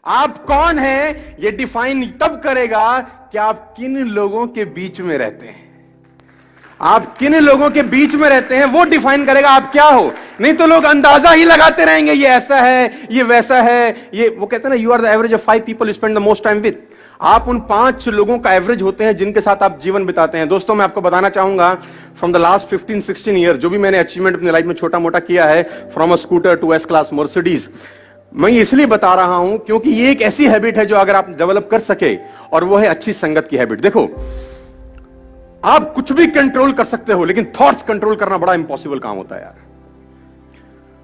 आप कौन हैं ये डिफाइन तब करेगा कि आप किन लोगों के बीच में रहते हैं। आप किन लोगों के बीच में रहते हैं वो डिफाइन करेगा आप क्या हो। नहीं तो लोग अंदाजा ही लगाते रहेंगे, ये ऐसा है, ये वैसा है। ये वो कहते हैं ना, you are the average of 5 people you spend the most time with. आप उन 5 लोगों का एवरेज होते हैं जिनके साथ आप जीवन बिताते हैं। दोस्तों, मैं आपको बताना चाहूंगा, फ्रॉम द लास्ट 15-16 ईयर जो भी मैंने अचीवमेंट अपनी लाइफ में छोटा मोटा किया है, from a scooter to S class Mercedes, मैं इसलिए बता रहा हूं क्योंकि ये एक ऐसी हैबिट है जो अगर आप डेवलप कर सके, और वो है अच्छी संगत की हैबिट। देखो, आप कुछ भी कंट्रोल कर सकते हो, लेकिन थॉट्स कंट्रोल करना बड़ा इंपॉसिबल काम होता है यार।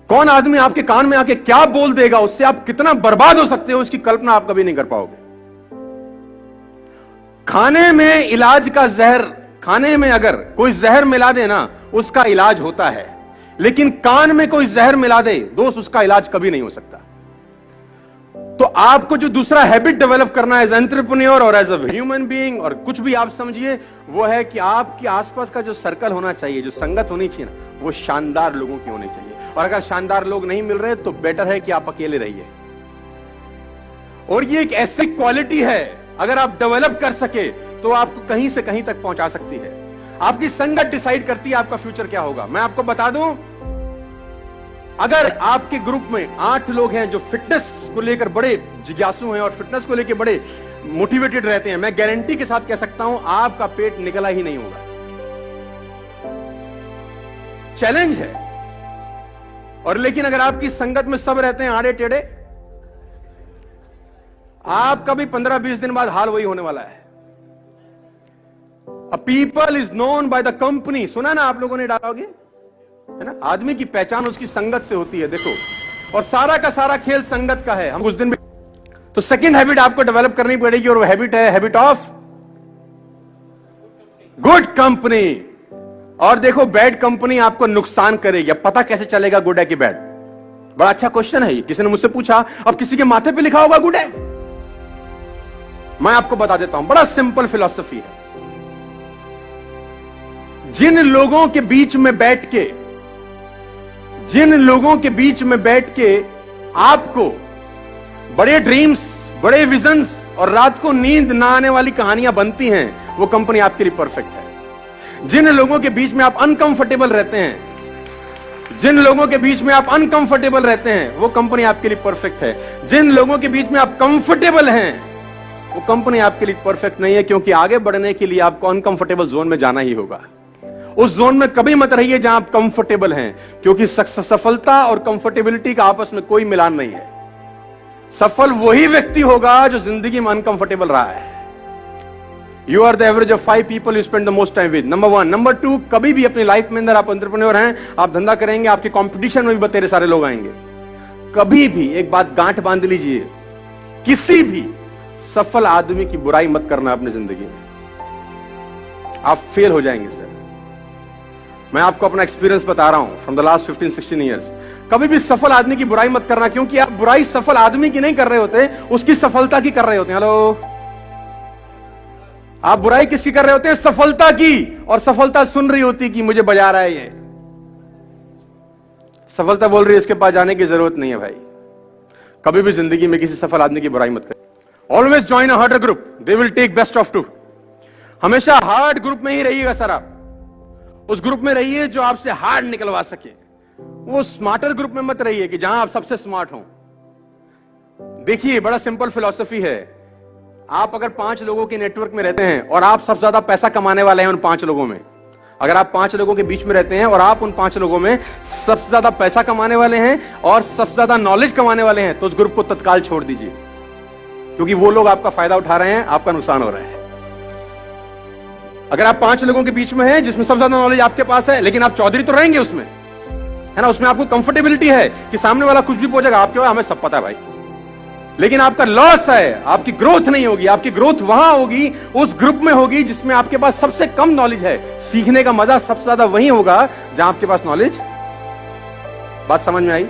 कौन आदमी आपके कान में आके क्या बोल देगा, उससे आप कितना बर्बाद हो सकते हो, इसकी कल्पना आप कभी नहीं कर पाओगे। खाने में इलाज का जहर, खाने में अगर कोई जहर मिला दे ना, उसका इलाज होता है, लेकिन कान में कोई जहर मिला दे दोस्त, उसका इलाज कभी नहीं हो सकता। तो आपको जो दूसरा हैबिट डेवलप करना है एज एंटरप्रेन्योर और एज अ ह्यूमन बीइंग, और कुछ भी आप समझिए, वो है कि आपके आसपास का जो सर्कल होना चाहिए, जो संगत होनी चाहिए ना, वो शानदार लोगों की होनी चाहिए। और अगर शानदार लोग नहीं मिल रहे तो बेटर है कि आप अकेले रहिए। और ये एक ऐसी क्वालिटी है, अगर आप डेवलप कर सके तो आपको कहीं से कहीं तक पहुंचा सकती है। आपकी संगत डिसाइड करती है आपका फ्यूचर क्या होगा। मैं आपको बता दूं, अगर आपके ग्रुप में 8 लोग हैं जो फिटनेस को लेकर बड़े जिज्ञासु हैं और फिटनेस को लेकर बड़े मोटिवेटेड रहते हैं, मैं गारंटी के साथ कह सकता हूं आपका पेट निकला ही नहीं होगा। चैलेंज है। और लेकिन अगर आपकी संगत में सब रहते हैं आड़े टेढ़े, आपका भी 15-20 दिन बाद हाल वही होने वाला है। A people is known by the company, सुना ना आप लोगों ने डालोगे, है ना? आदमी की पहचान उसकी संगत से होती है। देखो, और सारा का सारा खेल संगत का है। हम उस दिन भी तो सेकंड हैबिट आपको डेवलप करनी पड़ेगी, और वो हैबिट है हैबिट ऑफ गुड कंपनी। और देखो, बैड कंपनी आपको नुकसान करेगी। अब पता कैसे चलेगा गुड है कि बैड? बड़ा अच्छा क्वेश्चन है ये, किसी ने मुझसे पूछा। अब किसी के माथे पे लिखा होगा गुड है? मैं आपको बता देता हूं, बड़ा सिंपल फिलॉसफी है। जिन लोगों के बीच में बैठ के आपको बड़े ड्रीम्स, बड़े विजन्स और रात को नींद ना आने वाली कहानियां बनती हैं, वो कंपनी आपके लिए परफेक्ट है। जिन लोगों के बीच में आप अनकंफर्टेबल रहते हैं, वो कंपनी आपके लिए परफेक्ट है। जिन लोगों के बीच में आप कंफर्टेबल हैं, वो कंपनी आपके लिए परफेक्ट नहीं है, क्योंकि आगे बढ़ने के लिए आपको अनकंफर्टेबल जोन में जाना ही होगा। उस जोन में कभी मत रहिए जहां आप कंफर्टेबल हैं, क्योंकि सफलता और कंफर्टेबिलिटी का आपस में कोई मिलान नहीं है। सफल वही व्यक्ति होगा जो जिंदगी में अनकंफर्टेबल रहा है। You are the average of 5 people you spend the most time with, number 1। Number 2, कभी भी अपनी लाइफ में अंदर आप एंटरप्रेन्योर हैं, आप धंधा करेंगे, आपके कंपटीशन में भी बतेरे सारे लोग आएंगे। कभी भी एक बात गांठ बांध लीजिए, किसी भी सफल आदमी की बुराई मत करना अपनी जिंदगी में, आप फेल हो जाएंगे सर। मैं आपको अपना एक्सपीरियंस बता रहा हूं फ्रॉम द लास्ट 15-16 ईयर्स। कभी भी सफल आदमी की बुराई मत करना, क्योंकि आप बुराई सफल आदमी की नहीं कर रहे होते, उसकी सफलता की कर रहे होते हैं। हेलो, आप बुराई किसकी कर रहे होते हैं? सफलता की। और सफलता सुन रही होती कि मुझे बजा रहा है ये, सफलता बोल रही है इसके पास जाने की जरूरत नहीं है। भाई, कभी भी जिंदगी में किसी सफल आदमी की बुराई मत करें। Always join a harder group, they will take best of 2। हमेशा हार्ड ग्रुप में ही रहिएगा सर। आप उस ग्रुप में रहिए जो आपसे हार्ड निकलवा सके। वो स्मार्टर ग्रुप में मत रहिए कि जहां आप सबसे स्मार्ट हो। देखिए, बड़ा सिंपल फिलॉसफी है। आप अगर 5 लोगों के नेटवर्क में रहते हैं और आप सबसे ज्यादा पैसा कमाने वाले हैं उन 5 लोगों में, अगर आप 5 लोगों के बीच में रहते हैं और आप उन 5 लोगों में सबसे ज्यादा पैसा कमाने वाले हैं और सबसे ज्यादा नॉलेज कमाने वाले हैं, तो उस ग्रुप को तत्काल छोड़ दीजिए, क्योंकि वो लोग आपका फायदा उठा रहे हैं, आपका नुकसान हो रहा है। अगर आप 5 लोगों के बीच में हैं जिसमें सबसे ज्यादा नॉलेज आपके पास है, लेकिन आप चौधरी तो रहेंगे उसमें, है ना, उसमें आपको कंफर्टेबिलिटी है कि सामने वाला कुछ भी पूछेगा, आपके बाद हमें सब पता है भाई, लेकिन आपका लॉस है, आपकी ग्रोथ नहीं होगी। आपकी ग्रोथ वहां होगी, उस ग्रुप में होगी जिसमें आपके पास सबसे कम नॉलेज है। सीखने का मजा सबसे ज्यादा वहीं होगा जहां आपके पास नॉलेज। बात समझ में आई?